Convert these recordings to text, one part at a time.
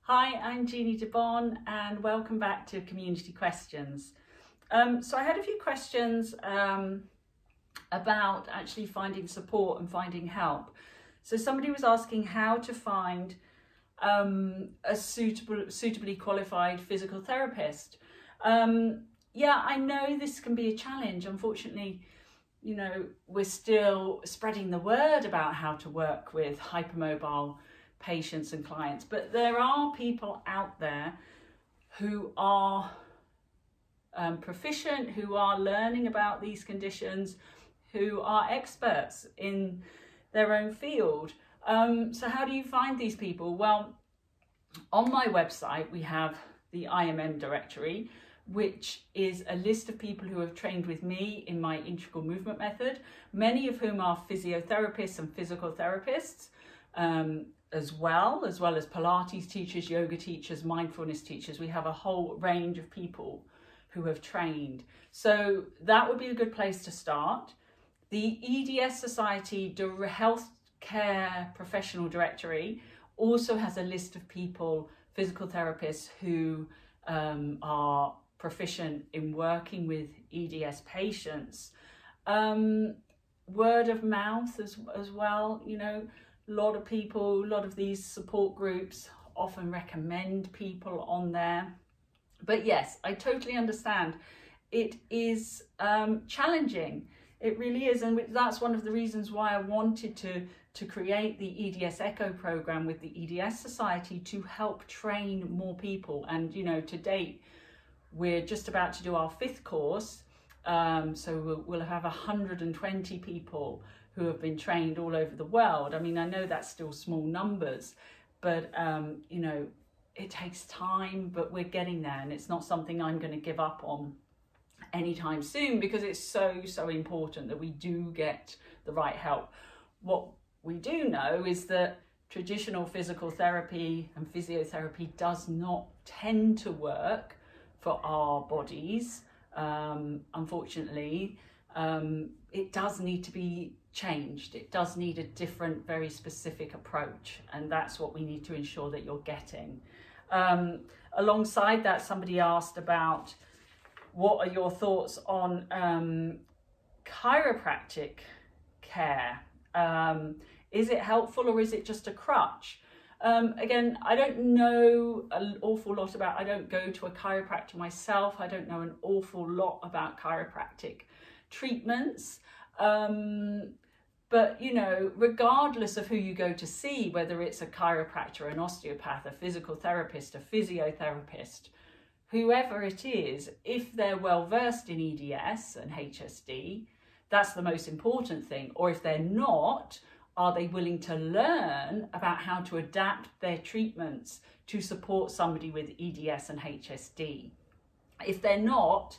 Hi, I'm Jeannie DeBon and welcome back to Community Questions. So I had a few questions about actually finding support and finding help. So somebody was asking how to find a suitably qualified physical therapist. Yeah, I know this can be a challenge. Unfortunately, we're still spreading the word about how to work with hypermobile patients and clients, but there are people out there who are proficient, who are learning about these conditions, who are experts in their own field. So how do you find these people? Well, on my website we have the IMM directory, which is a list of people who have trained with me in my integral movement method, many of whom are physiotherapists and physical therapists, as well as Pilates teachers, yoga teachers, mindfulness teachers. We have a whole range of people who have trained. So that would be a good place to start. The EDS Society Healthcare Professional Directory also has a list of people, physical therapists, who are proficient in working with EDS patients. Word of mouth as well, a lot of these support groups often recommend people on there. But yes, I totally understand. It is challenging. It really is. And that's one of the reasons why I wanted to create the EDS Echo program with the EDS Society, to help train more people. And, to date, we're just about to do our 5th course. So we'll have 120 people who have been trained all over the world. I mean, I know that's still small numbers, but it takes time, but we're getting there, and it's not something I'm going to give up on anytime soon, because it's so important that we do get the right help. What we do know is that traditional physical therapy and physiotherapy does not tend to work for our bodies. Unfortunately, it does need to be changed. It does need a different, very specific approach, and that's what we need to ensure that you're getting. Alongside that, somebody asked about what are your thoughts on chiropractic care? Is it helpful, or is it just a crutch? Again, I don't know an awful lot about, I don't go to a chiropractor myself. I don't know an awful lot about chiropractic treatments. But, regardless of who you go to see, whether it's a chiropractor, an osteopath, a physical therapist, a physiotherapist, whoever it is, if they're well versed in EDS and HSD, that's the most important thing. Or if they're not, are they willing to learn about how to adapt their treatments to support somebody with EDS and HSD? If they're not,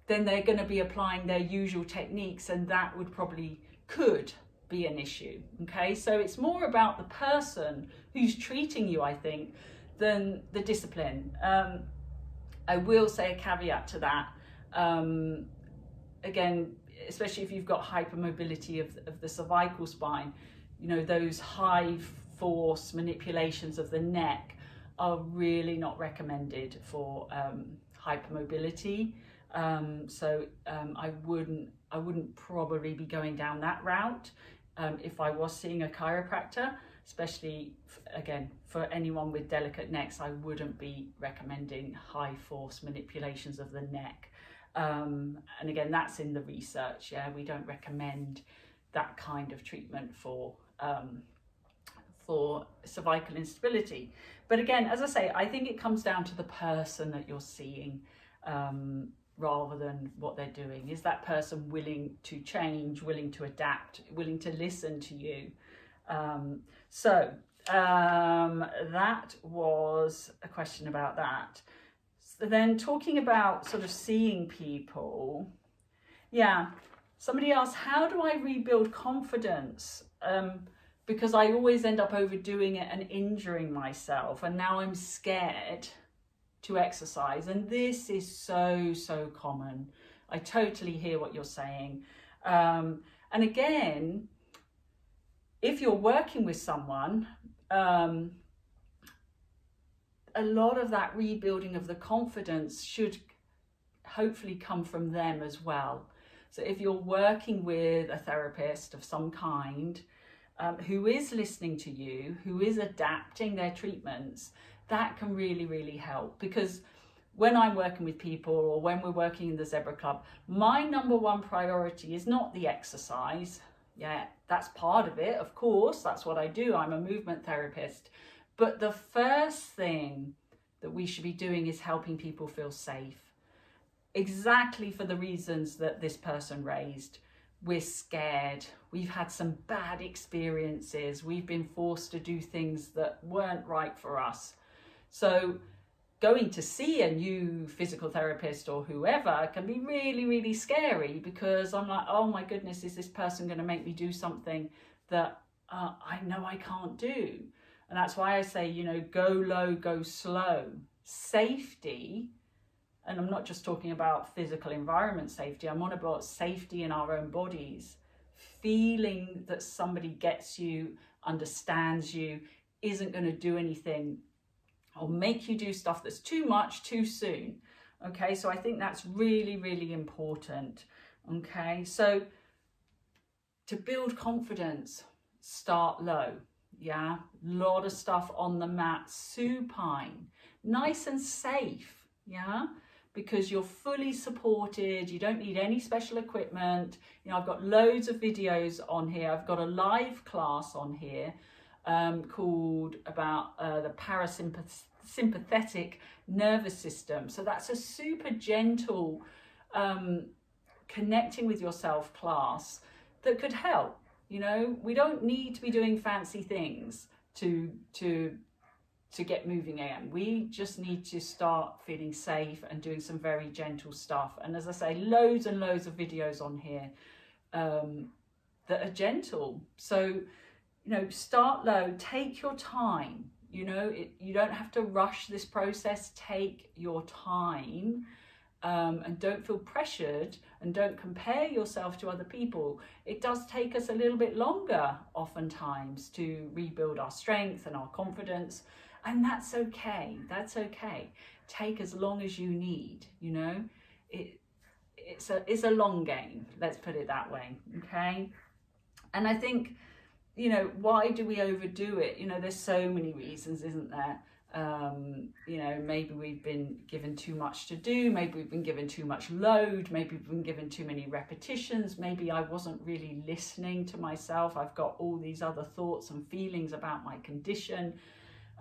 then they're going to be applying their usual techniques, and that could be an issue. Okay, so it's more about the person who's treating you, I think, than the discipline. I will say a caveat to that. Again, especially if you've got hypermobility of the cervical spine, those high force manipulations of the neck are really not recommended for hypermobility. So I wouldn't probably be going down that route if I was seeing a chiropractor, especially again for anyone with delicate necks. I wouldn't be recommending high force manipulations of the neck. And again, that's in the research. Yeah, we don't recommend that kind of treatment for cervical instability. But again, as I say, I think it comes down to the person that you're seeing, rather than what they're doing. Is that person willing to change, willing to adapt, willing to listen to you? So that was a question about that. So then, talking about sort of seeing people, yeah, somebody asked, how do I rebuild confidence? Because I always end up overdoing it and injuring myself, and now I'm scared to exercise. And this is so common. I totally hear what you're saying. And again, if you're working with someone, a lot of that rebuilding of the confidence should hopefully come from them as well. So if you're working with a therapist of some kind, who is listening to you, who is adapting their treatments, that can really, really help. Because when I'm working with people, or when we're working in the Zebra Club, my number one priority is not the exercise. Yeah, that's part of it, of course, that's what I do. I'm a movement therapist. But the first thing that we should be doing is helping people feel safe. Exactly for the reasons that this person raised. We're scared, we've had some bad experiences, we've been forced to do things that weren't right for us. So going to see a new physical therapist or whoever can be really, really scary, because I'm like, oh my goodness, is this person going to make me do something that I know I can't do? And that's why I say, you know, go low, go slow. Safety, and I'm not just talking about physical environment safety, I'm on about safety in our own bodies. Feeling that somebody gets you, understands you, isn't going to do anything or make you do stuff that's too much too soon. Okay, so I think that's really, really important. Okay, so to build confidence, start low. Yeah, a lot of stuff on the mat, supine, nice and safe. Yeah, because you're fully supported, you don't need any special equipment. You know, I've got loads of videos on here. I've got a live class on here called about the parasympathetic nervous system. So that's a super gentle connecting with yourself class that could help. You know, we don't need to be doing fancy things to get moving again. We just need to start feeling safe and doing some very gentle stuff. And as I say, loads and loads of videos on here that are gentle. So, you know, start low, take your time. You know, you don't have to rush this process. Take your time and don't feel pressured, and don't compare yourself to other people. It does take us a little bit longer oftentimes to rebuild our strength and our confidence. And that's okay, that's okay. Take as long as you need, you know. It's a long game, let's put it that way, okay? And I think, you know, why do we overdo it? You know, there's so many reasons, isn't there? You know, maybe we've been given too much to do, maybe we've been given too much load, maybe we've been given too many repetitions, maybe I wasn't really listening to myself. I've got all these other thoughts and feelings about my condition.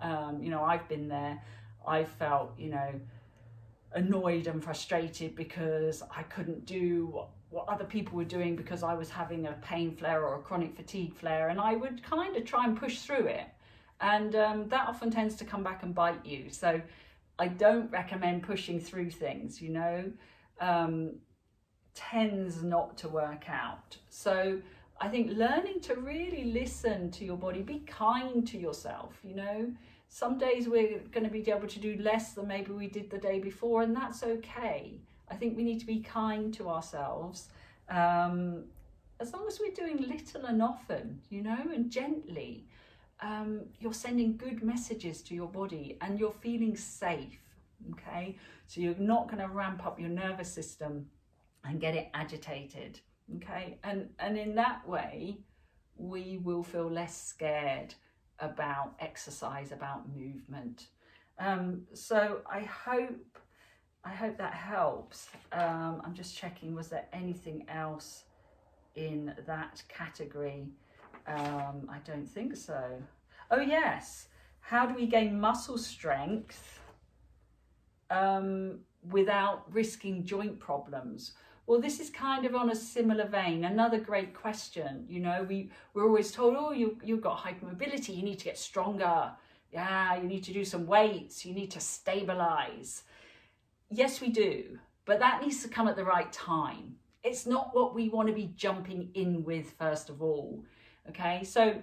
You know, I've been there. I felt, you know, annoyed and frustrated because I couldn't do what other people were doing because I was having a pain flare or a chronic fatigue flare, and I would kind of try and push through it. And that often tends to come back and bite you. So I don't recommend pushing through things, you know, tends not to work out. So I think learning to really listen to your body, be kind to yourself, you know. Some days we're going to be able to do less than maybe we did the day before, and that's okay. I think we need to be kind to ourselves, as long as we're doing little and often, you know, and gently. You're sending good messages to your body and you're feeling safe, okay? So you're not going to ramp up your nervous system and get it agitated, okay? And in that way, we will feel less scared about exercise, about movement. So I hope that helps. I'm just checking, was there anything else in that category? I don't think so. Oh yes, how do we gain muscle strength without risking joint problems? Well, this is kind of on a similar vein. Another great question. You know, we're always told, oh, you've got hypermobility, you need to get stronger. Yeah, you need to do some weights, you need to stabilize. Yes, we do, but that needs to come at the right time. It's not what we want to be jumping in with first of all. Okay, so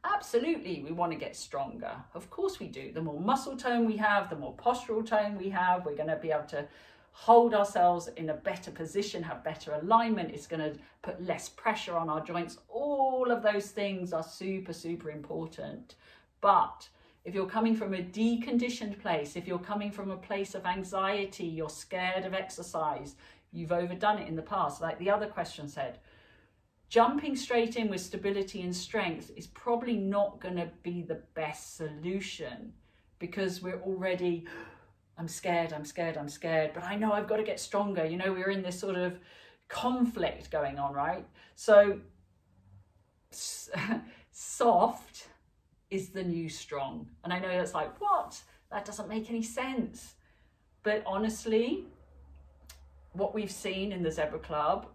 absolutely we want to get stronger. Of course we do. The more muscle tone we have, the more postural tone we have, we're going to be able to hold ourselves in a better position, have better alignment. It's going to put less pressure on our joints. All of those things are super, super important. But If you're coming from a deconditioned place, if you're coming from a place of anxiety, you're scared of exercise, you've overdone it in the past, like the other question said, jumping straight in with stability and strength is probably not going to be the best solution, because we're already, I'm scared, but I know I've got to get stronger. You know, we're in this sort of conflict going on, right? So soft is the new strong. And I know that's like, what? That doesn't make any sense. But honestly, what we've seen in the Zebra Club,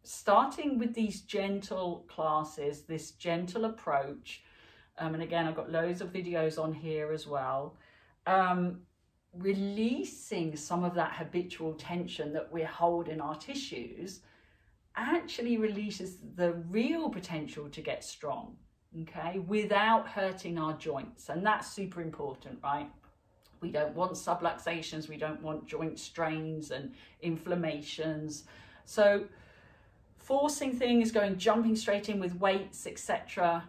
starting with these gentle classes, this gentle approach, and again, I've got loads of videos on here as well, releasing some of that habitual tension that we hold in our tissues actually releases the real potential to get strong, okay, without hurting our joints. And that's super important, right? We don't want subluxations, we don't want joint strains and inflammations. So forcing things, jumping straight in with weights, etc.,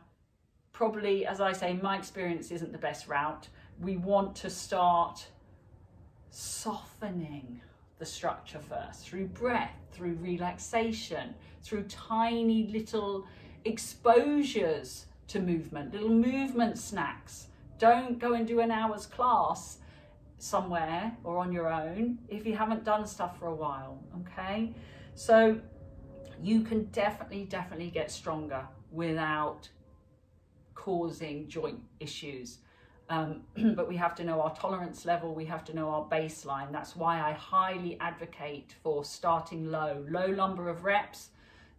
probably, as I say, my experience isn't the best route. We want to start softening the structure first, through breath, through relaxation, through tiny little exposures to movement, little movement snacks. Don't go and do an hour's class somewhere or on your own if you haven't done stuff for a while, okay? So you can definitely get stronger without causing joint issues. But we have to know our tolerance level, we have to know our baseline. That's why I highly advocate for starting low number of reps,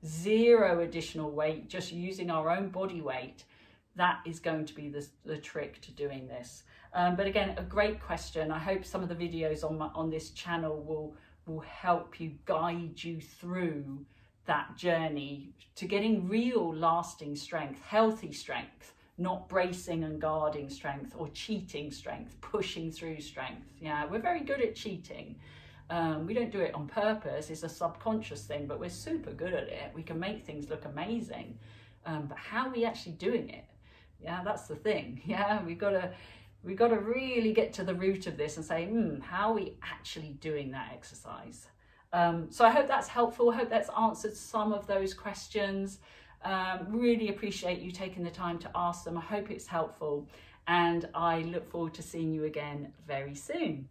0 additional weight, just using our own body weight. That is going to be the trick to doing this. But again, a great question. I hope some of the videos on this channel will help you, guide you through that journey to getting real lasting strength, healthy strength, not bracing and guarding strength or cheating strength, pushing through strength. Yeah, we're very good at cheating. We don't do it on purpose, it's a subconscious thing, but we're super good at it. We can make things look amazing. But how are we actually doing it? Yeah, that's the thing. Yeah, we've got to really get to the root of this and say, how are we actually doing that exercise? So I hope that's helpful. I hope that's answered some of those questions. Really appreciate you taking the time to ask them. I hope it's helpful, and I look forward to seeing you again very soon.